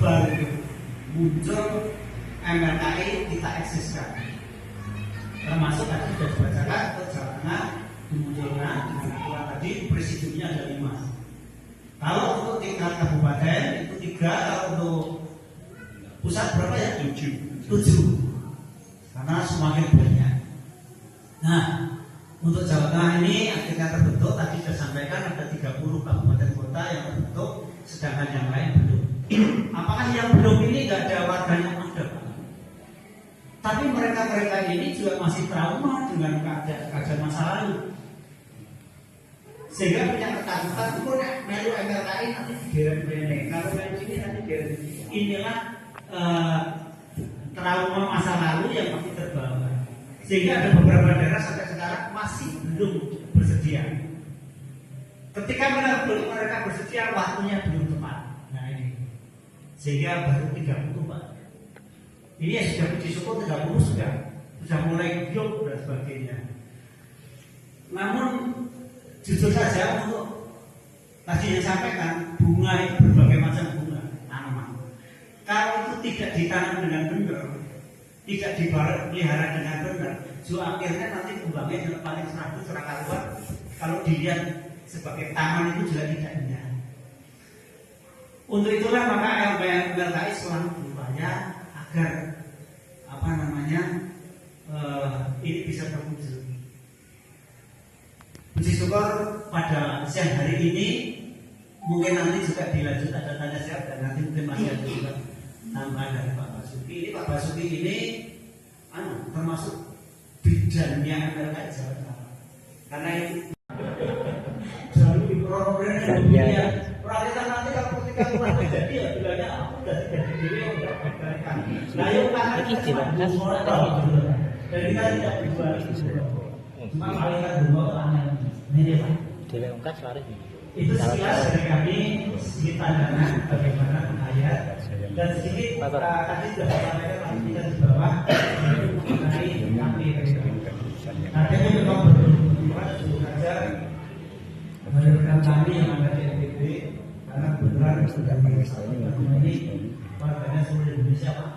baru muncul MRKI kita eksiskan. Termasuk tadi sudah dibacakan Jawa Tengah dimunculkan dengan aturan tadi presidiumnya ada 5. Kalau untuk tingkat kabupaten itu 3, kalau untuk pusat berapa ya? 7. Karena semakin banyak. Nah, untuk Jawa Tengah ini akhirnya terbentuk, tadi sudah sampaikan ada 30 kabupaten kota yang terbentuk, sedangkan yang lain belum. Apakah yang belum ini nggak ada warganya? Ada. Tapi mereka ini juga masih trauma dengan keadaan masa lalu. Sehingga punya ketakutan itu melu MRKI nanti digeret-geret. Kalau melu ini nanti digeret. Inilah trauma masa lalu yang masih terbawa. Sehingga ada beberapa daerah sampai sekarang masih belum bersedia. Ketika mereka bersedia, waktunya belum tepat. Nah ini, sehingga baru 30 Pak. Ini yang sudah puji syukur 30 sudah mulai giok dan sebagainya. Namun jujur saja untuk tadi yang sampaikan bunga itu berbagai macam bunga tanaman. Kalau itu tidak ditanam dengan benar, tidak dipelihara dengan benar, akhirnya nanti kembangnya paling serabut seraka luar. Kalau dilihat sebagai taman itu juga tidak indah. Untuk itulah maka LPLKI selalu berupaya agar ini bisa terwujud. Puji syukur pada siang hari ini mungkin nanti juga dilanjut ada tanya jawab dan nanti mungkin masih ada juga tambahan dari Pak Basuki. Ini Pak Basuki ini termasuk bidannya MLKI Jawa Tengah. Karena itu jalur di program orang kita nanti kalau ketika kurang terjadi ya bilangnya aku udah jadi diri udah baikkan. Nah yuk karena kita dan kita tidak berubah. Cuma malaikat dua orang ini Pak. Dewa ungkas laris. Itu sekilas dari kami sedikit pandangan bagaimana ayat dan sedikit tadi sudah disampaikan kita di bawah mengenai KPP. Nanti memang berbuat saja menurunkan kami yang ada di NTB karena beneran sudah ini warganya seluruh Indonesia Pak.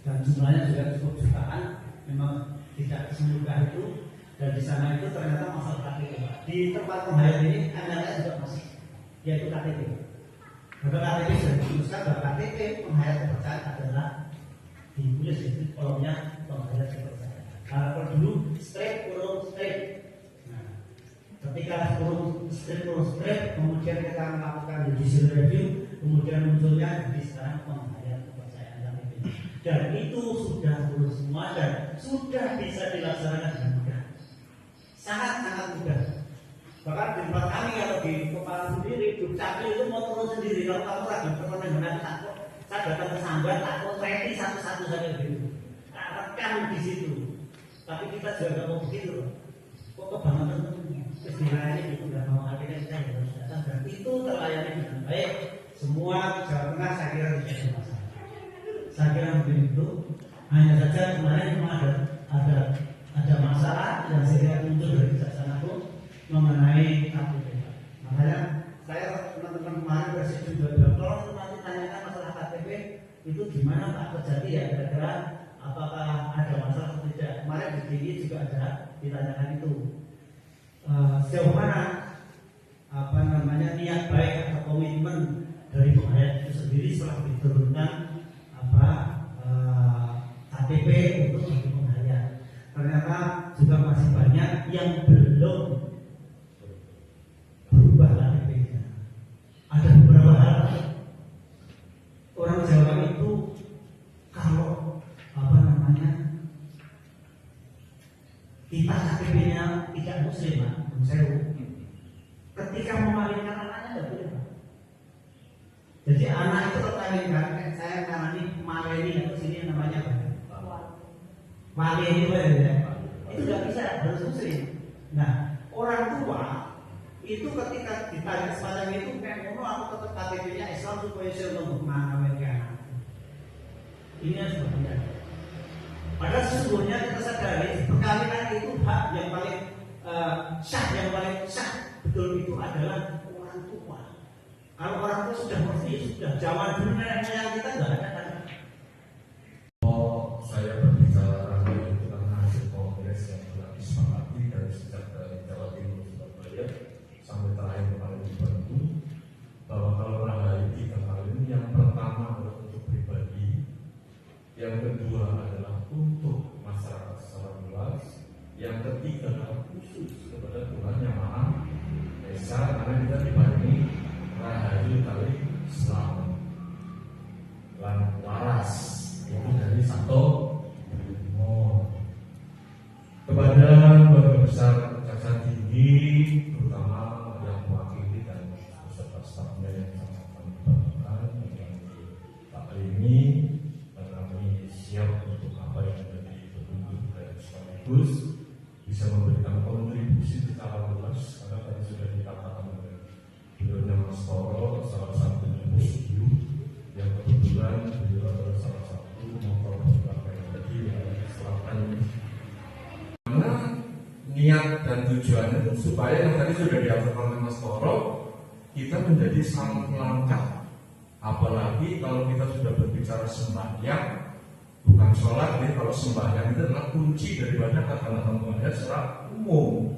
Dan jumlahnya juga cukup jutaan, memang tidak semudah itu. Dan di sana itu ternyata masalah KTP. Di tempat penghayat ini MLKI juga masih, yaitu KTP. Maka KTP sudah diputuskan bahwa KTP penghayat kepercayaan adalah ditulis di kolomnya penghayat kepercayaan. Kalau dulu straight urut straight. Nah, ketika urut straight, kemudian kita melakukan judicial review, kemudian munculnya di sekarang penghayat kepercayaan KTP. Dan itu sudah lulus semua dan sudah bisa dilaksanakan dengan mudah. Sangat mudah. Bahkan di tempat kami kalau di kepala sendiri, Dukcapil itu mau turun sendiri. Kalau kamu lagi perkebunan takut, saya datang ke Sambat, takut ready satu-satu saja gitu. Rekam di situ. Tapi kita juga nggak mau begitu. Kok kebangetan istilahnya itu nggak mau akhirnya kita harus datang dan itu terlayani dengan baik. Semua Jawa Tengah saya kira tidak ada masalah. Saya kira begitu. Hanya saja kemarin memang ada masalah yang saya muncul dari kejaksaan agung mengenai KTP. Makanya saya teman-teman kemarin presiden juga bilang tolong nanti tanyakan masalah KTP itu gimana Pak terjadi ya kira-kira apakah ada masalah atau tidak. Kemarin di TI juga ada ditanyakan itu sejauh mana niat baik atau komitmen dari penghayat itu sendiri setelah diturunkan KTP untuk bagi penghayat. Ternyata juga masih banyak yang belum berubah KTP-nya. Ada beberapa hal orang Jawa itu kalau kita KTP-nya tidak muslim, ketika memalinkan anaknya tidak boleh. Jadi anak itu terkawinkan, saya namanya Maleni atau sini namanya Wali ini ya. Itu nggak bisa, harus muslim. Nah, orang tua itu ketika ditanya semacam itu, kayak aku tetap KTP-nya Islam supaya saya untuk mengawinkan. Ini yang sebenarnya. Padahal sesungguhnya kita sadari perkawinan itu hak yang paling sah betul itu adalah orang tua. Kalau orang tua sudah ngerti, sudah zaman dulu nenek moyang kita nggak ada kan? Saya berbicara itu karena hasil kongres yang telah disepakati dari sejak dari Jawa Timur Surabaya sampai terakhir kemarin di Bandung, bahwa kalau Rahayu kita kali ini yang pertama adalah untuk pribadi, yang kedua adalah untuk masyarakat secara luas, yang ketiga adalah khusus kepada Tuhan Yang Maha Esa, karena kita dibarengi Rahayu kali selamat lan waras itu dari Santo kepada keluarga besar Kejaksaan Tinggi, terutama yang mewakili dan beserta stafnya yang sangat kami banggakan, yang Pak Lini, dan kami siap untuk apa yang menjadi petunjuk dan sekaligus bisa memberikan kontribusi secara luas, karena tadi sudah dikatakan oleh beliaunya Mas Toro, salah satunya Musyu, yang kebetulan beliau adalah salah satu motor yang tadi yang selatan. Niat dan tujuannya itu supaya yang tadi sudah diatur oleh Mas Toro, kita menjadi sangat langkah. Apalagi kalau kita sudah berbicara sembahyang, bukan sholat ya. Kalau sembahyang itu adalah kunci daripada kata-kata Tuhan secara umum.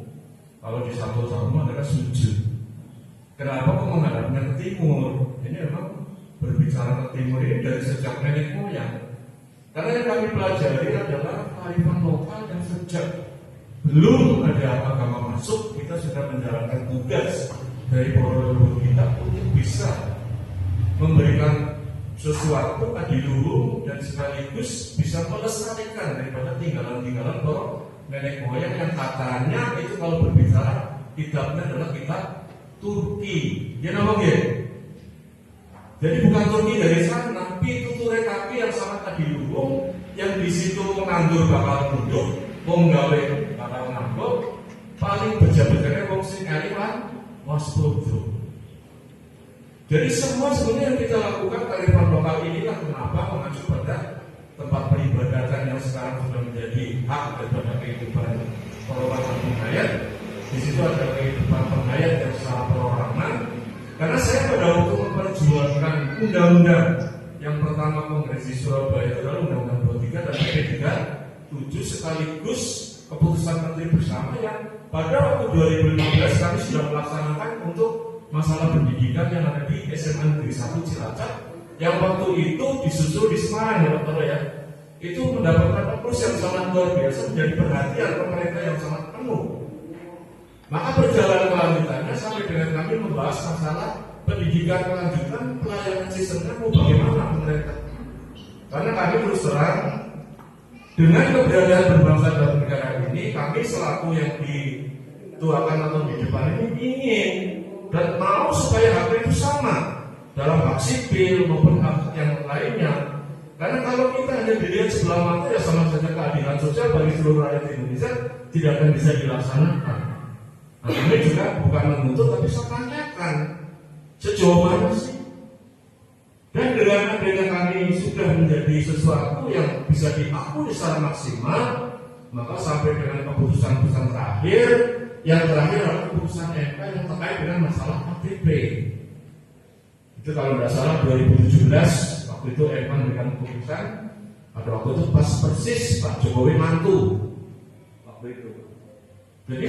Kalau di satu sama adalah sujud. Kenapa kok menghadapnya ke timur? Ini memang berbicara ke timur ini dari sejak nenek moyang. Karena yang kami pelajari adalah kearifan lokal yang sejak belum ada agama masuk, kita sudah menjalankan tugas dari para leluhur kita untuk bisa memberikan sesuatu adiluhung dan sekaligus bisa melestarikan daripada tinggalan-tinggalan para nenek moyang yang katanya itu kalau berbicara kitabnya adalah kitab Turki. Ya namanya. Jadi bukan Turki dari sana, tapi tuture kaki yang sangat adiluhung, yang di situ menganggur bakal duduk, menggawe bakal nganggur, paling beja-bejanya wong sing aliran waspodo. Jadi semua sebenarnya yang kita lakukan kearifan lokal inilah kenapa mengacu pada tempat peribadatan yang sekarang sudah menjadi hak daripada kehidupan perorangan penghayat. Di situ ada kehidupan penghayat yang secara perorangan. Karena saya pada waktu memperjuangkan undang-undang yang pertama Kongres di Surabaya itu adalah Undang-Undang 23 dan PP 37 sekaligus keputusan Menteri Bersama yang pada waktu 2015 kami sudah melaksanakan untuk masalah pendidikan yang ada di SMA Negeri 1 Cilacap yang waktu itu disusul di Semarang ya Pak ya. Itu mendapatkan approach yang sangat luar biasa, menjadi perhatian pemerintah yang sangat penuh. Maka perjalanan kelanjutannya sampai dengan kami membahas masalah pendidikan kelanjutan, pelayanan sistemnya mau bagaimana pemerintah. Karena kami terus terang dengan keberadaan berbangsa dan negara ini, kami selaku yang dituakan atau di depan ini ingin dan mau supaya hak itu sama dalam hak sipil maupun hak yang lainnya. Karena kalau kita hanya dilihat sebelah mata ya sama saja keadilan sosial bagi seluruh rakyat Indonesia tidak akan bisa dilaksanakan. Nah, ini juga bukan menuntut tapi saya tanyakan sejauh mana sih? Dan dengan adanya kami sudah menjadi sesuatu yang bisa diakui secara maksimal, maka sampai dengan keputusan-keputusan terakhir, yang terakhir adalah keputusan MK yang terkait dengan masalah KTP. Itu kalau tidak salah 2017 waktu itu MK memberikan keputusan. Pada waktu itu pas persis Pak Jokowi mantu waktu itu. Jadi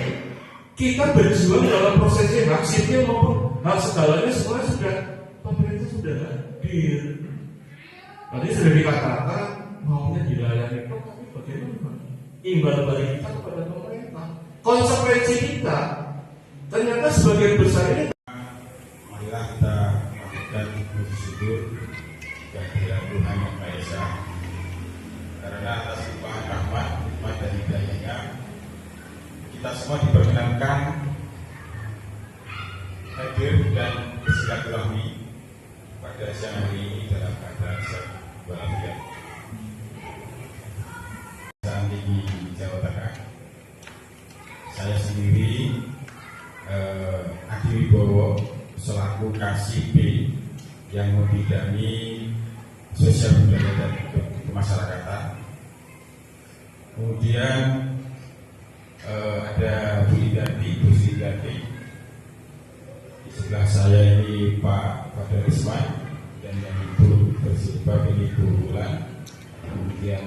kita berjuang dalam prosesnya hak sipil maupun hak segalanya semua sudah pemerintah sudah hadir. Tadi sudah dikatakan maunya dilayani kok, tapi bagaimana? Imbal balik kita kepada pemerintah. Konsekuensi kita ternyata sebagian besar ini. Marilah kita lakukan bersyukur dan berdoa Tuhan Yang Maha Esa karena atas limpahan rahmat, nikmat dan hidayahnya kita semua diperkenankan hadir dan bersilaturahmi pada siang hari ini dalam keadaan sehat walafiat. Kejaksaan Tinggi Jawa Tengah, saya sendiri Adi Wibowo selaku KCP yang membidangi sosial budaya dan kemasyarakatan. Kemudian ada Bu Sri Indati sebelah saya ini Pak Fadil Risman, dan yang itu berjilbab ini Bu Wulan, kemudian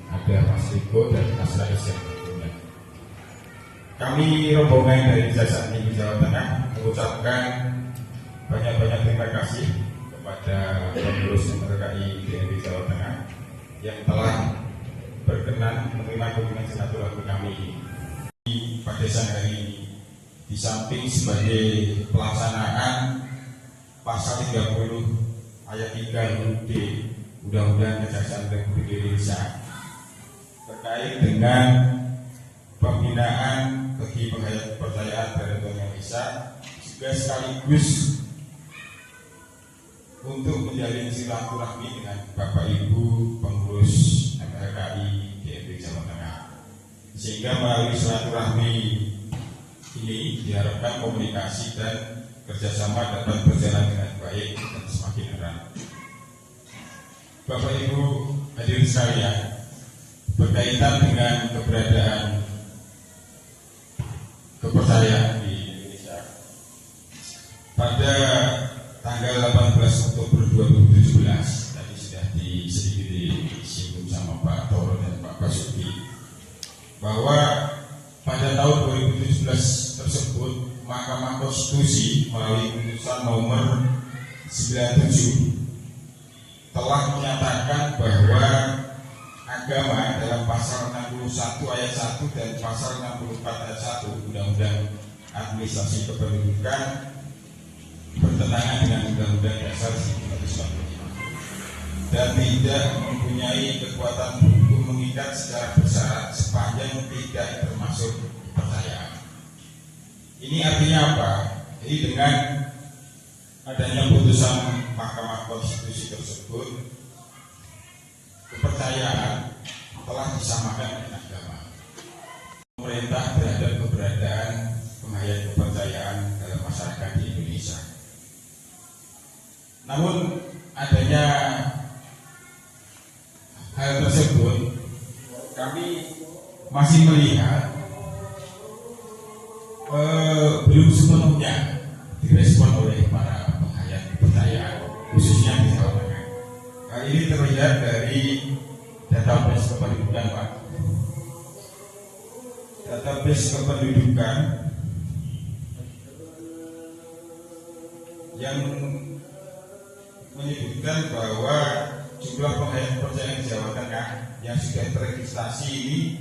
ada Mas Riko dan Mas Rais yang tentunya. Kami rombongan dari Jasa Tinggi Jawa Tengah mengucapkan banyak-banyak terima kasih kepada pengurus MRKI DNB Jawa Tengah yang telah berkenan menerima kunjungan silaturahmi kami pada siang hari ini. Di samping sebagai pelaksanaan pasal 30 ayat 3 huruf D Undang-Undang Kejaksaan Republik Indonesia terkait dengan pembinaan bagi penghayat kepercayaan terhadap Tuhan Yang Maha Esa, juga sekaligus untuk menjalin silaturahmi dengan Bapak Ibu pengurus MRKI DNB Jawa Tengah, sehingga melalui silaturahmi ini diharapkan komunikasi dan kerjasama dapat berjalan dengan baik dan semakin erat. Bapak Ibu hadirin sekalian, berkaitan dengan keberadaan kepercayaan di Indonesia, pada tanggal 18 Oktober 2017 tadi sudah sedikit disinggung sama Pak Toro dan Pak Basuki, bahwa pada tahun 2017 tersebut Mahkamah Konstitusi melalui putusan nomor 97 telah menyatakan bahwa agama dalam pasal 61 ayat 1 dan pasal 64 ayat 1 Undang-Undang Administrasi Kependudukan bertentangan dengan Undang-Undang Dasar 1945 dan tidak mempunyai kekuatan hukum mengikat secara bersyarat sepanjang tidak termasuk kepercayaan. Ini artinya apa? Jadi dengan adanya putusan Mahkamah Konstitusi tersebut, kepercayaan telah disamakan dengan agama. Pemerintah terhadap keberadaan penghayat kepercayaan dalam masyarakat di Indonesia. Namun adanya hal tersebut, kami masih melihat belum sepenuhnya direspon oleh para penghayat kepercayaan, khususnya di Jawa Tengah. Hal ini terlihat dari database kependudukan, Pak. Database kependudukan yang menyebutkan bahwa jumlah penghayat kepercayaan di Jawa Tengah yang sudah terregistrasi ini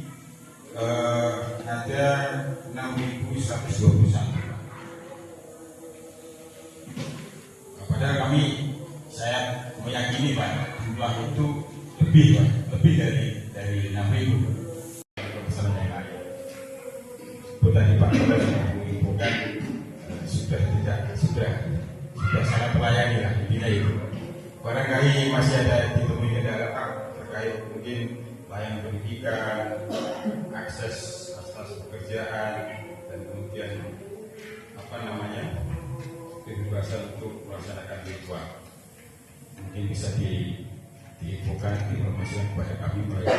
ada 6.121. Padahal saya meyakini Pak, jumlah itu lebih dari 6.000. Pesan yang lain. Tadi Pak bukan sudah sangat melayani lah intinya itu. Barangkali masih ada ditemui kendala terkait mungkin layanan pendidikan, akses pekerjaan, dan kemudian kebebasan untuk melaksanakan ritual. Mungkin bisa diinfokan, diinformasikan kepada kami melalui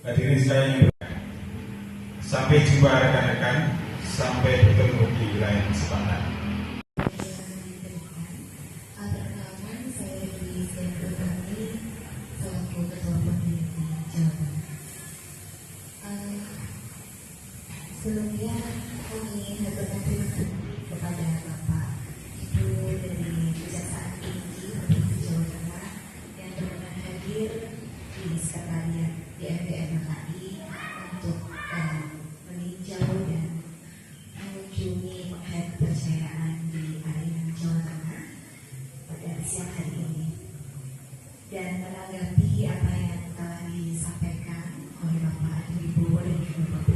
hadirin sekalian. Sampai jumpa rekan-rekan, sampai bertemu di lain kesempatan. Sebelumnya kami mengaturkan terima kasih kepada Bapak Ibu dari Kejaksaan Tinggi Provinsi Jawa Tengah yang berkenan hadir di sekretariat DNB MRKI untuk meninjau dan mengunjungi penghayat kepercayaan di Arinan Jawa Tengah pada siang hari ini, dan menanggapi apa yang telah disampaikan oleh Bapak Ibu dan juga Bapak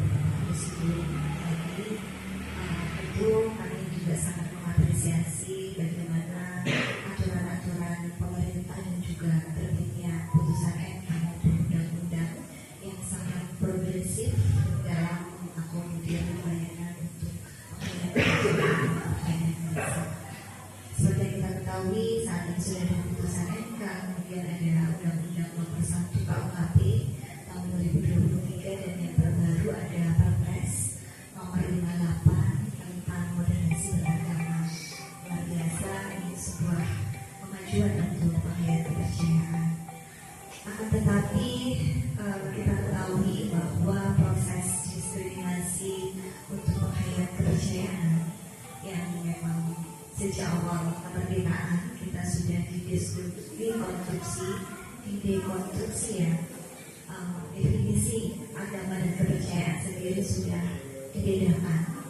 tentu kami juga sangat mengapresiasi bagaimana aturan-aturan pemerintah dan juga terbitnya putusan MK maupun undang-undang yang sangat progresif dalam mengakomodir layanan untuk penghayatan. Seperti yang kita ketahui, saat ini sudah ada putusan MK, kemudian ada Undang-Undang Nomor 1 KUHP tahun 2023 dan yang terbaru ada Perpres Nomor 58 tentang sebuah kemajuan untuk penghayat kepercayaan. Akan tetapi kita ketahui bahwa proses diskriminasi untuk penghayat kepercayaan yang memang sejak awal kemerdekaan kita sudah dikonstruksi ya, definisi agama dan kepercayaan sendiri sudah dibedakan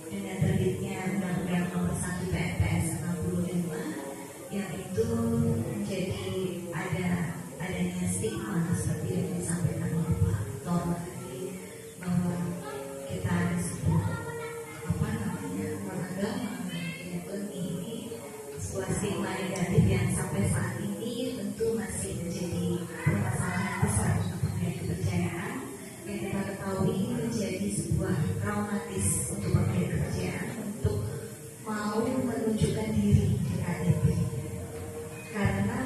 dengan terbitnya Undang-Undang Nomor 1 PNPS 65 yang itu menjadi adanya stigma seperti yang disampaikan oleh Pak Tor tadi, bahwa kita disebut agama ini sebuah stigma negatif yang sampai saat ini tentu masih menjadi permasalahan besar untuk penghayat kepercayaan yang kita ketahui menjadi sebuah traumatis untuk penghayat kepercayaan untuk mau menunjukkan diri di KTP karena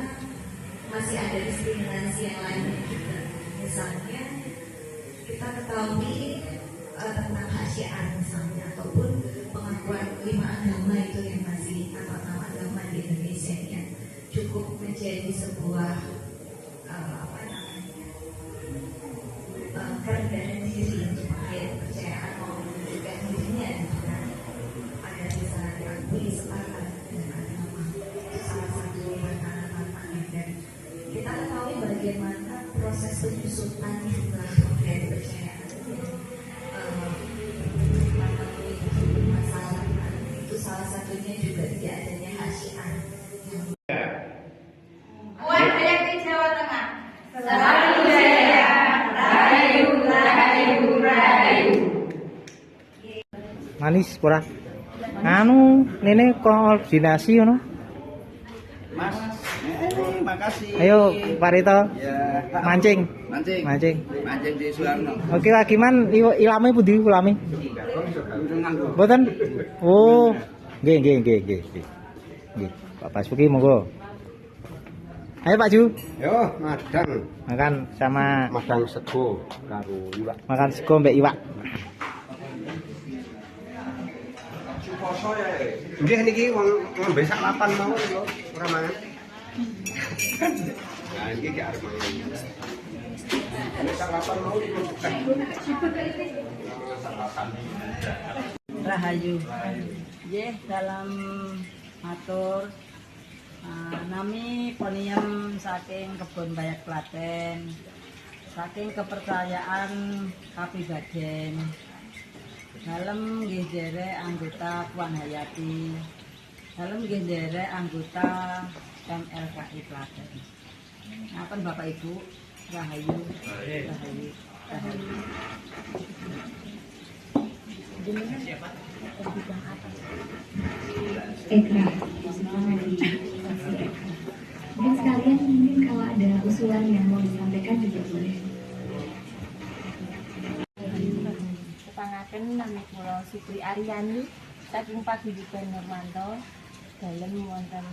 masih ada diskriminasi yang lainnya juga. Misalnya kita ketahui tentang hak syiar misalnya, ataupun pengakuan 5 agama itu yang masih atau 6 agama di Indonesia yang cukup menjadi sebuah kerendahan diri untuk penghayat kepercayaan mau menunjukkan dirinya agar bisa diakui setara dengan agama. Itu salah satu tantangan dan kita ketahui bagaimana proses penyusutan jumlah penghayat kepercayaan masalah itu salah satunya juga tidak adanya hak syiar. Puan Hayati Jawa Tengah. Selalu jaya. Rahayu, rahayu, rahayu. Manis pura. Anu, nene koordinasi ngono. Mas, makasih. Ayo, Pak Rito. Ya, Mancing. mancing di Suwarno. Oke, lagi man ilame pundi ulame? Mboten. Oh, nggih. Nggih. Pak Basuki monggo. Ayo Pak Ju. Yo, madang. Makan sama Madang sego karo iwak. makan sego mbek iwak. Nggih niki wong ngombe sak lapan mau lho, ora mangan. Nah, iki gak arep mangan. Sak lapan mau dibuka. Rahayu. Nggih, dalam matur nami poniem saking Kebon Bayak Klaten, saking kepercayaan kapribaden. Dalem nggih derek anggota Puan Hayati. Dalem nggih derek anggota MLKI Klaten. Ngapunten Bapak Ibu, rahayu. Rahayu. Ekra, mungkin sekalian kalau ada usulan yang mau disampaikan juga boleh. Kepangaken nami kula Sutri Aryani saking Paguyuban Nurmanto dalem wonten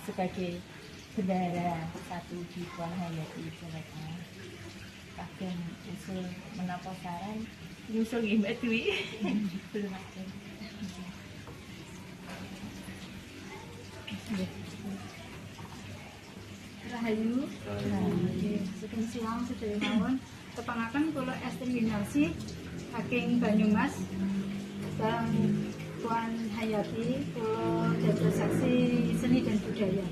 sebagai bendahara satu di Puan Hayati Jawa Tengah. Kagem usul menapa saran nyusul nggih Mbak Dwi. Belum ada. Rahayu, saking siang sedaya mawon kepangaken kula Esti Winarsi saking Banyumas dan Puan Hayati kula dados saksi seni dan budaya.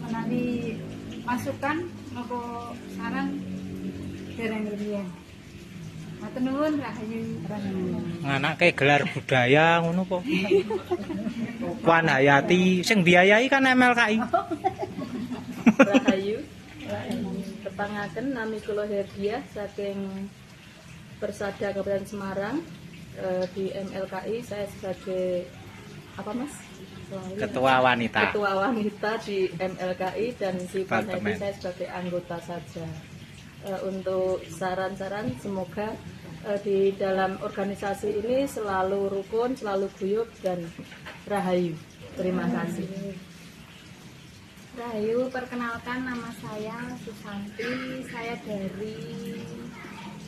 Menawi masukan maupun saran dereng rumiyin. Matur nuwun Rahayu. Nganake gelar budaya ngono kok. Puan Hayati sing biayai kan MLKI. Rahayu. Kepangaken nami kula Herdiah saking Persada Kabupaten Semarang di MLKI. Saya sebagai apa Mas? Ketua wanita. Ketua wanita di MLKI dan di Puan Hayati Departemen. saya sebagai anggota saja. Untuk saran-saran semoga di dalam organisasi ini selalu rukun, selalu guyup dan rahayu. Terima kasih. Rahayu, perkenalkan nama saya Susanti, saya dari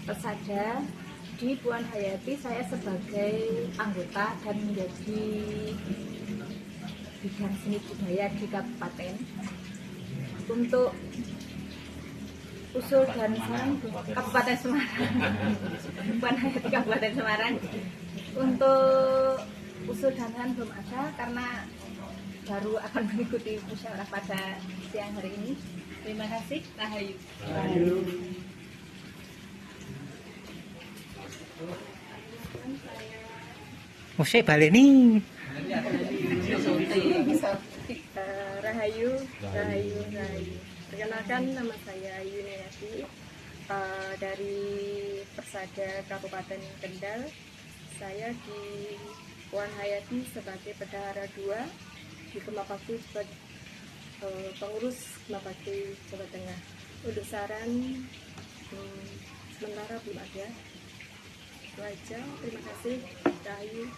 Persada. Di Puan Hayati saya sebagai anggota dan menjadi bidang seni budaya di kabupaten. Untuk usul dan saran Kabupaten Semarang, bukan hanya di Kabupaten Semarang. Untuk usul dan saran belum ada karena baru akan mengikuti musyawarah pada siang hari ini. Terima kasih. Rahayu. Saya baleni. Rahayu. Perkenalkan, nama saya Yuniati dari Persada Kabupaten Kendal. Saya di Puan Hayati sebagai Bendahara 2, di Kemapakti sebagai pengurus Kemapakti Jawa Tengah. Untuk saran sementara belum ada. Itu aja. Terima kasih. Rahayu.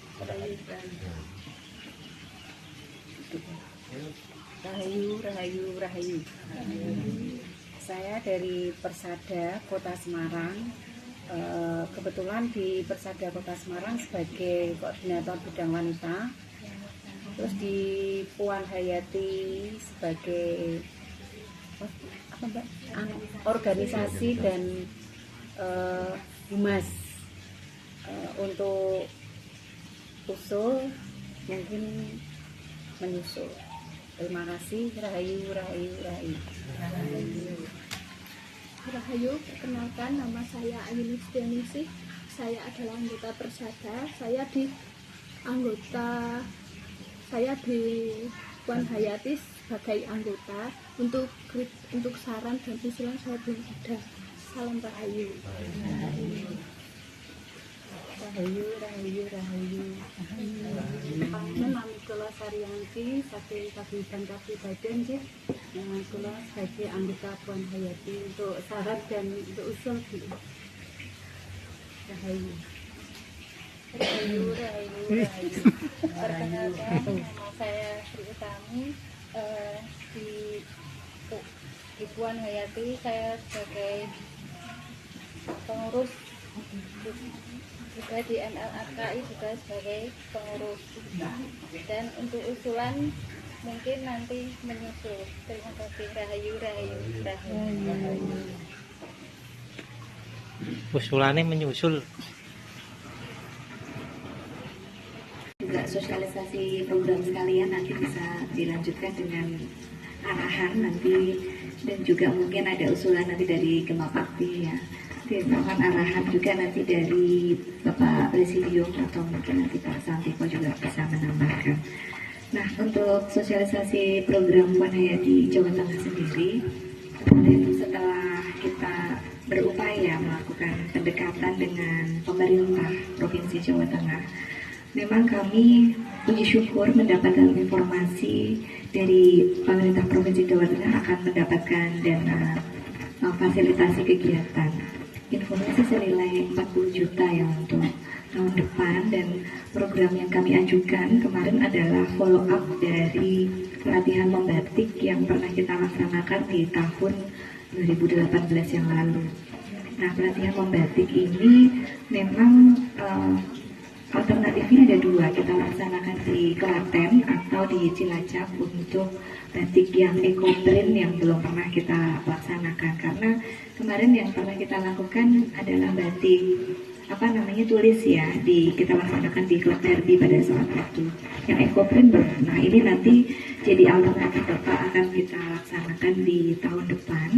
Rahayu. Saya dari Persada Kota Semarang. Kebetulan di Persada Kota Semarang sebagai koordinator bidang wanita. Terus di Puan Hayati sebagai organisasi dan humas. Untuk usul mungkin menyusul. Terima kasih. Rahayu. Rahayu, perkenalkan, nama saya Ayuni Setianingsih. Saya adalah anggota Persada. Saya di Puan Hayati sebagai anggota. Untuk saran dan usulan saya belum ada. Salam Rahayu. Nami kula Saryanti saking Paguyuban Kabupaten nggih. Kula sebagai anggota Puan Hayati untuk syarat dan untuk usul gitu. Rahayu. Perkenalkan, nama saya Sri Utami, di Puan Hayati saya sebagai pengurus, juga di MLAKI juga sebagai pengurus. Dan untuk usulan mungkin nanti menyusul. Terima kasih. Rahayu. Usulannya menyusul. Juga sosialisasi program sekalian nanti bisa dilanjutkan dengan arahan nanti, dan juga mungkin ada usulan nanti dari Kemapakti ya. Mohon arahan juga nanti dari Bapak Presidium atau mungkin nanti Pak Santiko juga bisa menambahkan. Nah, untuk sosialisasi program Puan Hayati Jawa Tengah sendiri, kemarin setelah kita berupaya melakukan pendekatan dengan pemerintah Provinsi Jawa Tengah, memang kami puji syukur mendapatkan informasi dari pemerintah Provinsi Jawa Tengah akan mendapatkan dana fasilitasi kegiatan. Informasi senilai 40 juta ya untuk tahun depan, dan program yang kami ajukan kemarin adalah follow up dari pelatihan membatik yang pernah kita laksanakan di tahun 2018 yang lalu. Nah, pelatihan membatik ini memang alternatifnya ada dua, kita laksanakan di Klaten atau di Cilacap untuk batik yang eco-print yang belum pernah kita laksanakan, karena kemarin yang pernah kita lakukan adalah batik tulis ya, kita laksanakan di Klub Derby pada saat itu. Yang eco-print belum. Nah, ini nanti jadi alternatif Bapak akan kita laksanakan di tahun depan,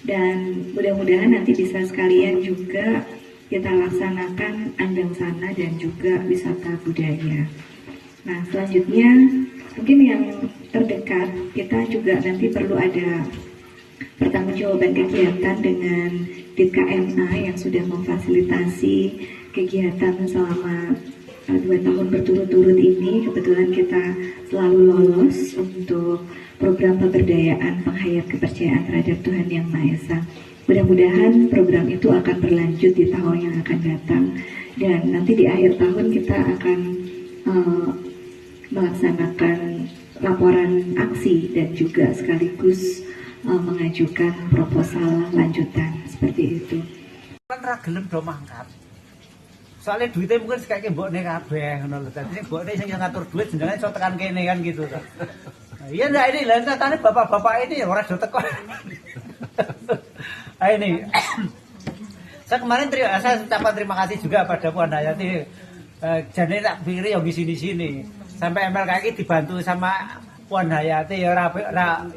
dan mudah-mudahan nanti bisa sekalian juga kita laksanakan andang sana dan juga wisata budaya. Nah, selanjutnya mungkin yang terdekat kita juga nanti perlu ada pertanggungjawaban kegiatan dengan DKMA yang sudah memfasilitasi kegiatan selama 2 tahun berturut-turut ini. Kebetulan kita selalu lolos untuk program pemberdayaan penghayat kepercayaan terhadap Tuhan Yang Maha Esa. Mudah-mudahan program itu akan berlanjut di tahun yang akan datang, dan nanti di akhir tahun kita akan melaksanakan laporan aksi dan juga sekaligus mengajukan proposal lanjutan seperti itu. Kan ra gelem do mangkat. Soalnya duitnya mungkin kayak mbokne kabeh ngono lho. Dadi mbokne sing ngatur duit jenenge iso tekan kene kan gitu. Iya ndak ini lah nyatane bapak-bapak ini ya ora do teko. Ini saya kemarin saya ucapkan terima kasih juga pada Puan Hayati. Jadi tak pikir yang di sini sampai MLKI dibantu sama Puan Hayati ya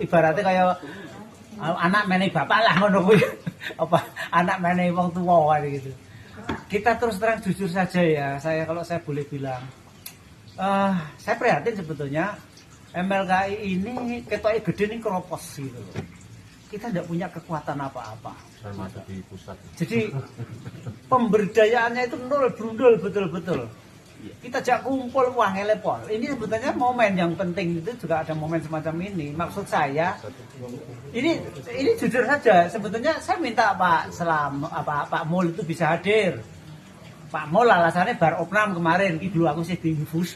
ibaratnya kayak anak meneh bapak lah ngono kuwi. Apa anak meneh wong tuwa gitu. Kita terus terang jujur saja ya, kalau saya boleh bilang, saya prihatin sebetulnya MLKI ini ketoknya gede nih keropos gitu. Kita tidak punya kekuatan apa-apa. Termasuk di pusat. Jadi pemberdayaannya itu nol brundul betul-betul. Kita jak kumpul uang elepol. Ini sebetulnya momen yang penting itu juga ada momen semacam ini. Maksud saya, ini jujur saja. Sebetulnya saya minta Pak Mul itu bisa hadir. Pak Mul alasannya bar opnam kemarin. Ibu aku sih di infus.